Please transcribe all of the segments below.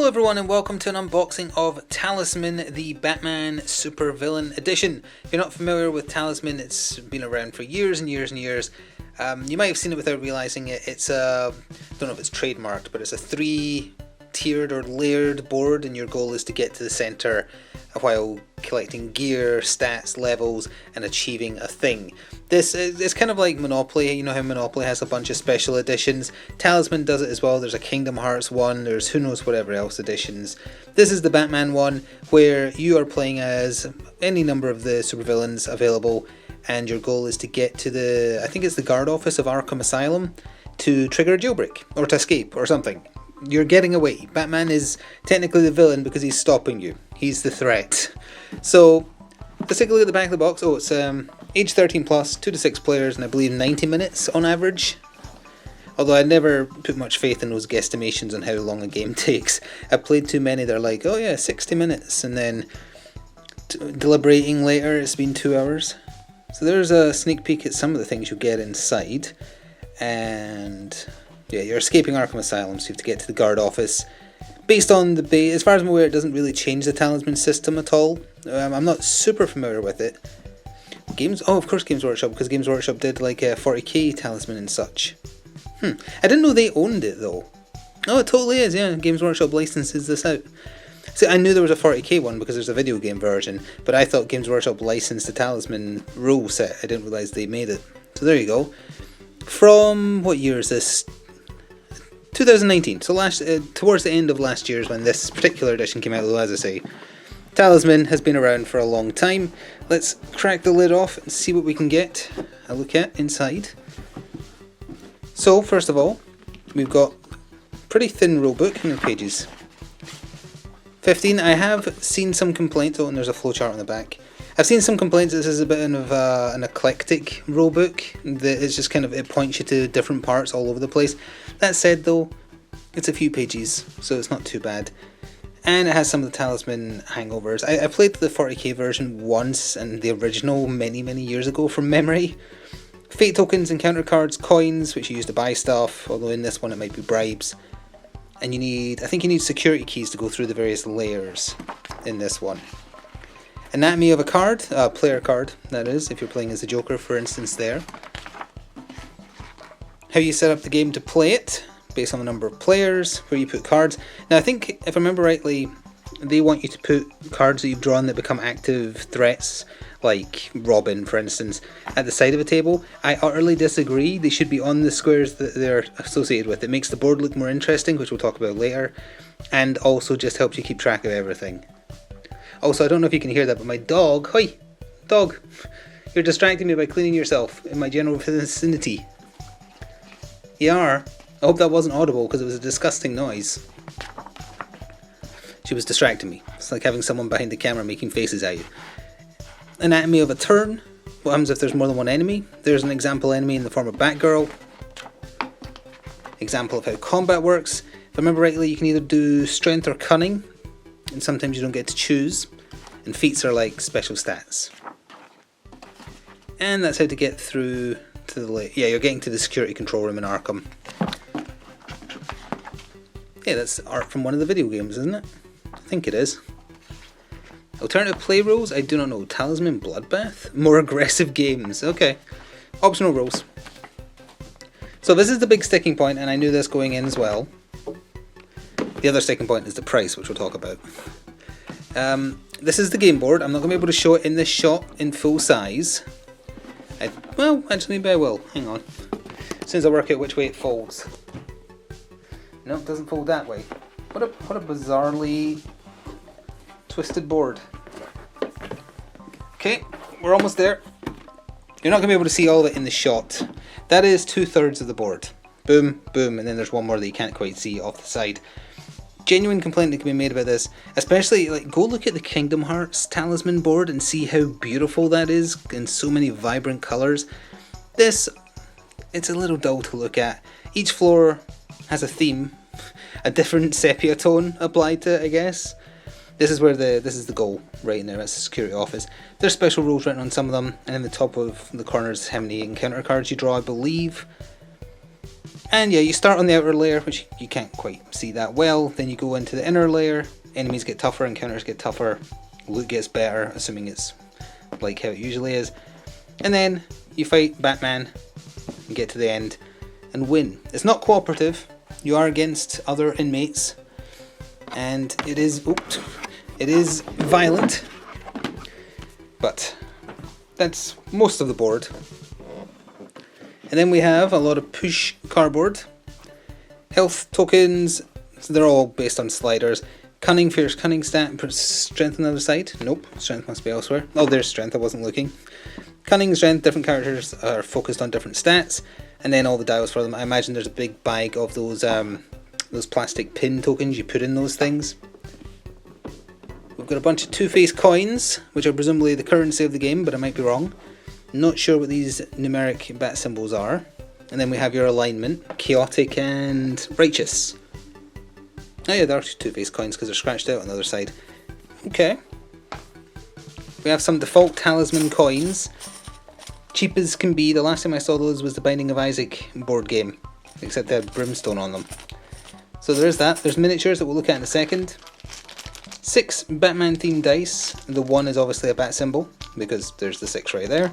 Hello everyone and welcome to an unboxing of Talisman, the Batman Supervillain Edition. If you're not familiar with Talisman, it's been around for years and years and years. You might have seen it without realising it. It's I don't know if it's trademarked, but it's a 3-tiered or layered board, and your goal is to get to the centre while collecting gear, stats, levels, and achieving a thing. This is kind of like Monopoly. You know how Monopoly has a bunch of special editions? Talisman does it as well. There's a Kingdom Hearts one, there's who knows whatever else editions. This is the Batman one, where you are playing as any number of the supervillains available, and your goal is to get to the, I think it's the guard office of Arkham Asylum, to trigger a jailbreak, or to escape, or something. You're getting away. Batman is technically the villain because he's stopping you. He's the threat. So, let's take a look at the back of the box. Oh, it's age 13 plus, 2 to 6 players, and I believe 90 minutes on average. Although I never put much faith in those guesstimations on how long a game takes. I've played too many, they're like, oh yeah, 60 minutes, and then deliberating later, it's been 2 hours. So there's a sneak peek at some of the things you'll get inside. And yeah, you're escaping Arkham Asylum, so you have to get to the guard office. Based on the base, as far as I'm aware, it doesn't really change the Talisman system at all. I'm not super familiar with it. Oh, of course Games Workshop, because Games Workshop did like a 40k Talisman and such. I didn't know they owned it though. Oh, it totally is, yeah. Games Workshop licenses this out. See, I knew there was a 40k one because there's a video game version, but I thought Games Workshop licensed the Talisman rule set. I didn't realise they made it. So there you go. From, what year is this? 2019, so towards the end of last year is when this particular edition came out, though, as I say. Talisman has been around for a long time. Let's crack the lid off and see what we can get a look at inside. So, first of all, we've got a pretty thin rulebook. How many pages? 15. I have seen some complaints, and there's a flowchart on the back. I've seen some complaints that this is a bit of an eclectic rulebook, that it's just kind of, it points you to different parts all over the place. That said though, it's a few pages, so it's not too bad. And it has some of the Talisman hangovers. I played the 40k version once, and the original many years ago from memory. Fate tokens, encounter cards, coins, which you use to buy stuff, although in this one it might be bribes. And I think you need security keys to go through the various layers in this one. Anatomy of a card, player card, that is, if you're playing as the Joker, for instance, there. How you set up the game to play it, based on the number of players, where you put cards. Now, I think, if I remember rightly, they want you to put cards that you've drawn that become active threats, like Robin, for instance, at the side of a table. I utterly disagree. They should be on the squares that they're associated with. It makes the board look more interesting, which we'll talk about later, and also just helps you keep track of everything. Also, I don't know if you can hear that, but my dog, hi, dog, you're distracting me by cleaning yourself in my general vicinity. You are. I hope that wasn't audible because it was a disgusting noise. She was distracting me. It's like having someone behind the camera making faces at you. Anatomy of a turn. What happens if there's more than one enemy? There's an example enemy in the form of Batgirl. Example of how combat works. If I remember rightly, you can either do strength or cunning, and sometimes you don't get to choose. And feats are like special stats. And that's how to get through to the you're getting to the security control room in Arkham. Yeah, that's art from one of the video games, isn't it? I think it is. Alternative play rules? I do not know. Talisman Bloodbath? More aggressive games. Okay. Optional rules. So this is the big sticking point, and I knew this going in as well. The other sticking point is the price, which we'll talk about. This is the game board. I'm not going to be able to show it in this shot in full size. Well, actually maybe I will. Hang on. As soon as I work out which way it folds. No, it doesn't fold that way. What a bizarrely twisted board. Okay, we're almost there. You're not going to be able to see all of it in the shot. That is 2/3 of the board. Boom, boom, and then there's one more that you can't quite see off the side. Genuine complaint that can be made about this, especially, like, go look at the Kingdom Hearts Talisman board and see how beautiful that is in so many vibrant colours. This, it's a little dull to look at. Each floor has a theme, a different sepia tone applied to it, I guess. This is the goal right now. It's the security office. There's special rules written on some of them, and in the top of the corners how many encounter cards you draw, I believe. And yeah, you start on the outer layer, which you can't quite see that well. Then you go into the inner layer. Enemies get tougher, encounters get tougher, loot gets better, assuming it's like how it usually is. And then you fight Batman and get to the end and win. It's not cooperative. You are against other inmates, and it is violent, but that's most of the board. And then we have a lot of push cardboard, health tokens. So they're all based on sliders. Cunning, fierce, cunning stat, strength on the other side. Nope, strength must be elsewhere. Oh, there's strength. I wasn't looking. Cunning, strength. Different characters are focused on different stats, and then all the dials for them. I imagine there's a big bag of those plastic pin tokens you put in those things. We've got a bunch of Two-Face coins, which are presumably the currency of the game, but I might be wrong. Not sure what these numeric bat symbols are. And then we have your alignment, chaotic and righteous. Oh yeah, there are Two-Face coins because they're scratched out on the other side. Okay. We have some default Talisman coins. Cheap as can be. The last time I saw those was the Binding of Isaac board game, except they had brimstone on them. So there's that. There's miniatures that we'll look at in a second. 6 Batman themed dice. The 1 is obviously a bat symbol because there's the 6 right there.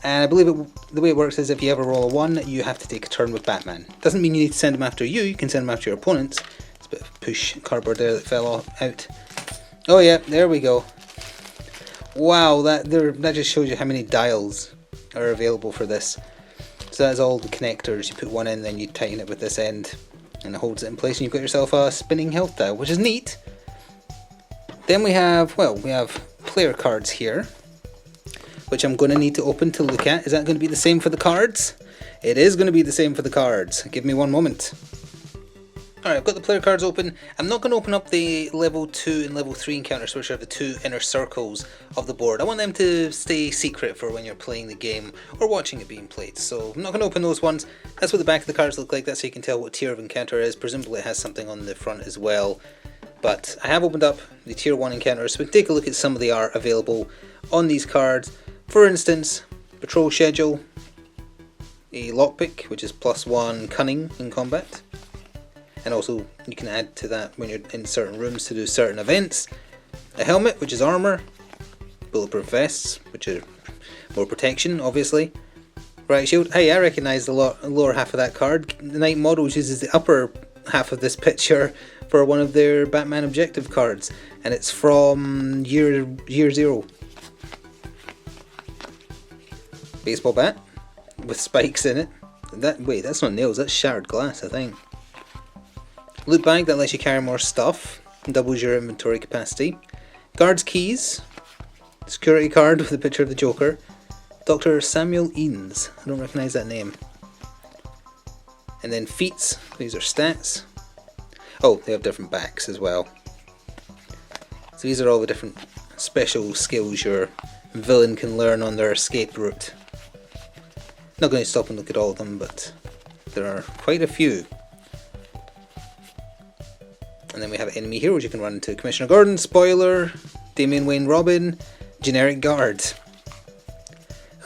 And I believe the way it works is if you ever roll a 1, you have to take a turn with Batman. Doesn't mean you need to send him after you. You can send him after your opponents. It's a bit of push cardboard there that fell out. Oh yeah, there we go. Wow, that just shows you how many dials are available for this. So that's all the connectors. You put one in, then you tighten it with this end, and it holds it in place, and you've got yourself a spinning health dial, which is neat. Then we have player cards here, which I'm going to need to open to look at. Is that going to be the same for the cards? It is going to be the same for the cards. Give me one moment. Alright, I've got the player cards open. I'm not going to open up the level 2 and level 3 encounters, which are the 2 inner circles of the board. I want them to stay secret for when you're playing the game or watching it being played. So I'm not going to open those ones. That's what the back of the cards look like. That's so you can tell what tier of encounter it is. Presumably it has something on the front as well. But I have opened up the tier 1 encounters, so we can take a look at some of the art available on these cards. For instance, patrol schedule, a lockpick, which is +1 cunning in combat. And also you can add to that when you're in certain rooms to do certain events. A helmet, which is armor. Bulletproof vests, which are more protection, obviously. Right shield. Hey, I recognise the lower half of that card. The Night Models uses the upper half of this picture for one of their Batman objective cards, and it's from year 0. Baseball bat with spikes in it. Wait, that's not nails. That's shattered glass, I think. Loot bag that lets you carry more stuff, doubles your inventory capacity. Guard's keys, security card with a picture of the Joker. Dr. Samuel Eanes, I don't recognise that name. And then feats, these are stats. Oh, they have different backs as well. So these are all the different special skills your villain can learn on their escape route. Not going to stop and look at all of them, but there are quite a few. And then we have enemy here, which you can run into. Commissioner Gordon, Spoiler, Damian Wayne Robin, Generic Guard.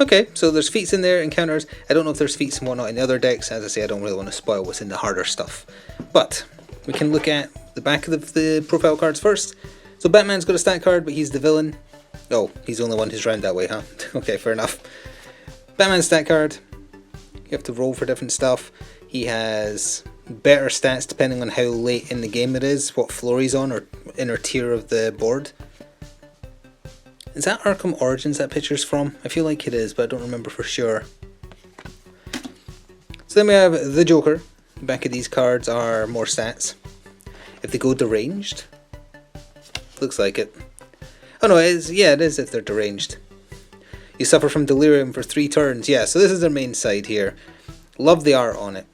Okay, so there's feats in there, encounters. I don't know if there's feats and whatnot in the other decks. As I say, I don't really want to spoil what's in the harder stuff. But we can look at the back of the profile cards first. So Batman's got a stat card, but he's the villain. Oh, he's the only one who's round that way, huh? Okay, fair enough. Batman's stat card. You have to roll for different stuff. He has better stats depending on how late in the game it is, what floor he's on, or inner tier of the board. Is that Arkham Origins that picture's from? I feel like it is, but I don't remember for sure. So then we have the Joker. The back of these cards are more stats. If they go deranged, looks like it. Oh no, it is if they're deranged. You suffer from delirium for 3 turns. Yeah, so this is their main side here. Love the art on it.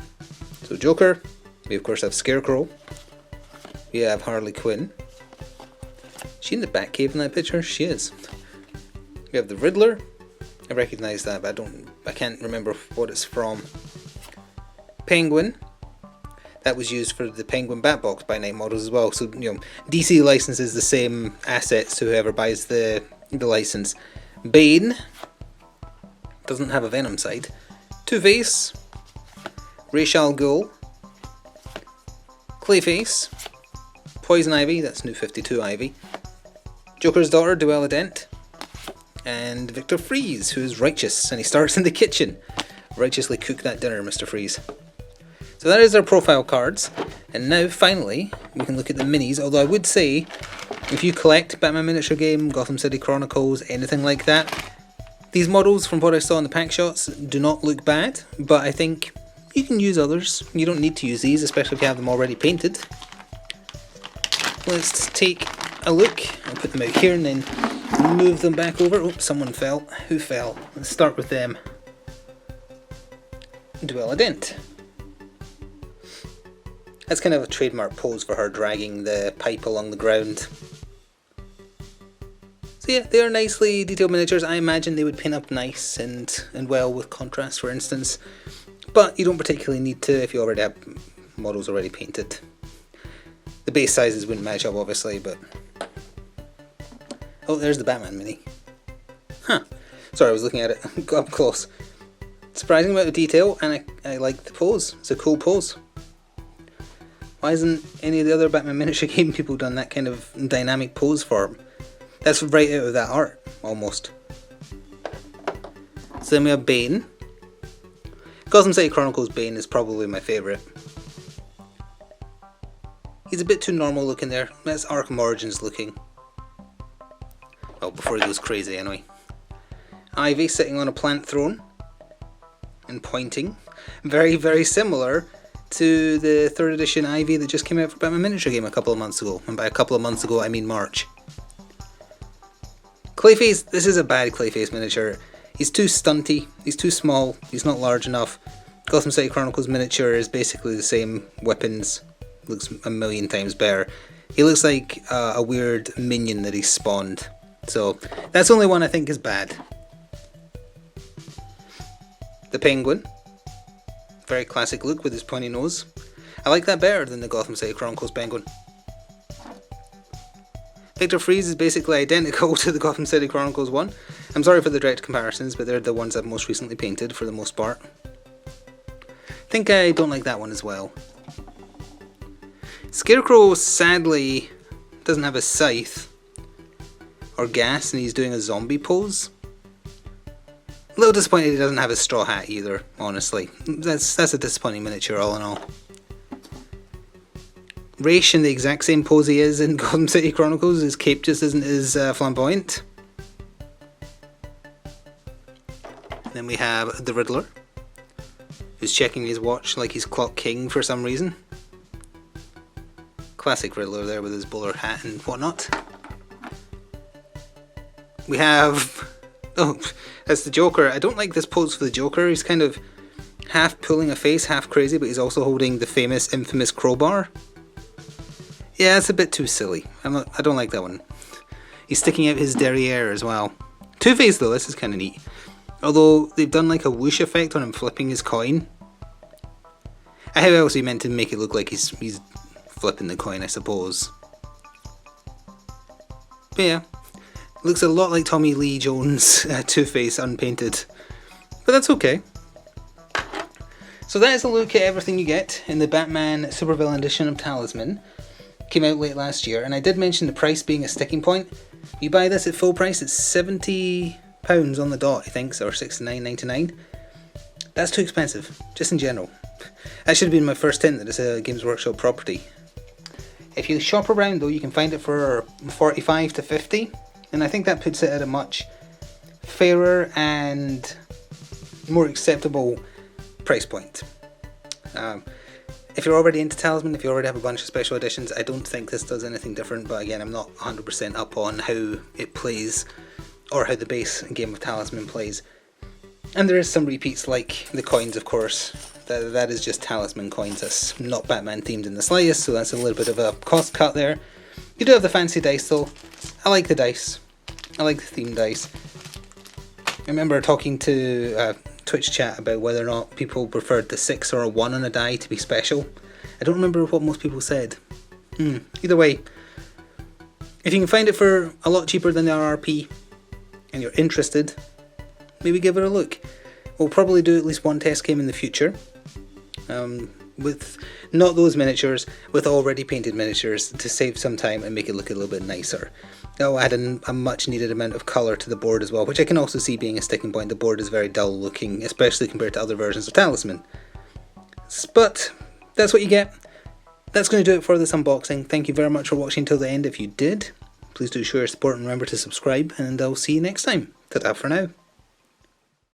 So Joker, we of course have Scarecrow, we have Harley Quinn. Is she in the Batcave in that picture? She is. We have the Riddler. I recognise that, but I can't remember what it's from. Penguin. That was used for the Penguin Batbox by Night Models as well. So DC licenses the same assets to whoever buys the license. Bane. Doesn't have a Venom side. Two-Face. Ra's al Ghul, Clayface, Poison Ivy, that's New 52 Ivy, Joker's daughter, Duella Dent, and Victor Freeze, who is righteous, and he starts in the kitchen. Righteously cook that dinner, Mr. Freeze. So that is our profile cards, and now finally we can look at the minis, although I would say, if you collect Batman Miniature Game, Gotham City Chronicles, anything like that, these models, from what I saw in the pack shots, do not look bad, but I think you can use others. You don't need to use these, especially if you have them already painted. Let's take a look. I'll put them out here and then move them back over. Oh, someone fell. Who fell? Let's start with them. Duella Dent. That's kind of a trademark pose for her, dragging the pipe along the ground. So yeah, they are nicely detailed miniatures. I imagine they would paint up nice and well with contrast, for instance. But you don't particularly need to if you already have models already painted. The base sizes wouldn't match up, obviously, but... Oh, there's the Batman mini. Huh. Sorry, I was looking at it up close. Surprising amount of detail, and I like the pose. It's a cool pose. Why isn't any of the other Batman Miniature Game people done that kind of dynamic pose for him? That's right out of that art, almost. So then we have Bane. Gotham City Chronicles Bane is probably my favourite. He's a bit too normal looking there. That's Arkham Origins looking. Well, before he goes crazy anyway. Ivy sitting on a plant throne and pointing. Very, very similar to the 3rd edition Ivy that just came out for Batman Miniature Game a couple of months ago. And by a couple of months ago, I mean March. Clayface, this is a bad Clayface miniature. He's too stunty, he's too small, he's not large enough. Gotham City Chronicles miniature is basically the same weapons, looks a million times better. He looks like a weird minion that he spawned. So that's the only one I think is bad. The Penguin, very classic look with his pointy nose. I like that better than the Gotham City Chronicles Penguin. Victor Freeze is basically identical to the Gotham City Chronicles one. I'm sorry for the direct comparisons, but they're the ones I've most recently painted for the most part. I think I don't like that one as well. Scarecrow sadly doesn't have a scythe or gas, and he's doing a zombie pose. A little disappointed he doesn't have a straw hat either, honestly. That's a disappointing miniature all in all. Ra's in the exact same pose he is in Gotham City Chronicles. His cape just isn't as flamboyant. Then we have the Riddler, who's checking his watch like he's Clock King for some reason. Classic Riddler there with his bowler hat and whatnot. We have... Oh, that's the Joker. I don't like this pose for the Joker. He's kind of half pulling a face, half crazy, but he's also holding the famous, infamous crowbar. Yeah, it's a bit too silly. I don't like that one. He's sticking out his derriere as well. Two-Face though, this is kind of neat. Although they've done like a whoosh effect on him flipping his coin. How else are you meant to make it look like he's flipping the coin, I suppose. But yeah, looks a lot like Tommy Lee Jones' Two-Face unpainted. But that's okay. So that is a look at everything you get in the Batman Supervillain edition of Talisman. Came out late last year, and I did mention the price being a sticking point. You buy this at full price, it's £70 on the dot, I think, or $69.99. That's too expensive, just in general. That should have been my first hint that it's a Games Workshop property. If you shop around though, you can find it for $45 to $50, and I think that puts it at a much fairer and more acceptable price point. If you're already into Talisman, if you already have a bunch of special editions, I don't think this does anything different, but again, I'm not 100% up on how it plays, or how the base game of Talisman plays. And there is some repeats, like the coins, of course. That is just Talisman coins, that's not Batman themed in the slightest, so that's a little bit of a cost cut there. You do have the fancy dice though. I like the dice. I like the themed dice. I remember talking to Twitch chat about whether or not people preferred the 6 or a 1 on a die to be special. I don't remember what most people said. Either way, if you can find it for a lot cheaper than the RRP and you're interested, maybe give it a look. We'll probably do at least one test game in the future. with not those miniatures, with already painted miniatures, to save some time and make it look a little bit nicer. I'll add a much needed amount of colour to the board as well, which I can also see being a sticking point. The board is very dull looking, especially compared to other versions of Talisman. But that's what you get. That's going to do it for this unboxing. Thank you very much for watching till the end. If you did, please do show your support and remember to subscribe, and I'll see you next time. Ta-ta for now.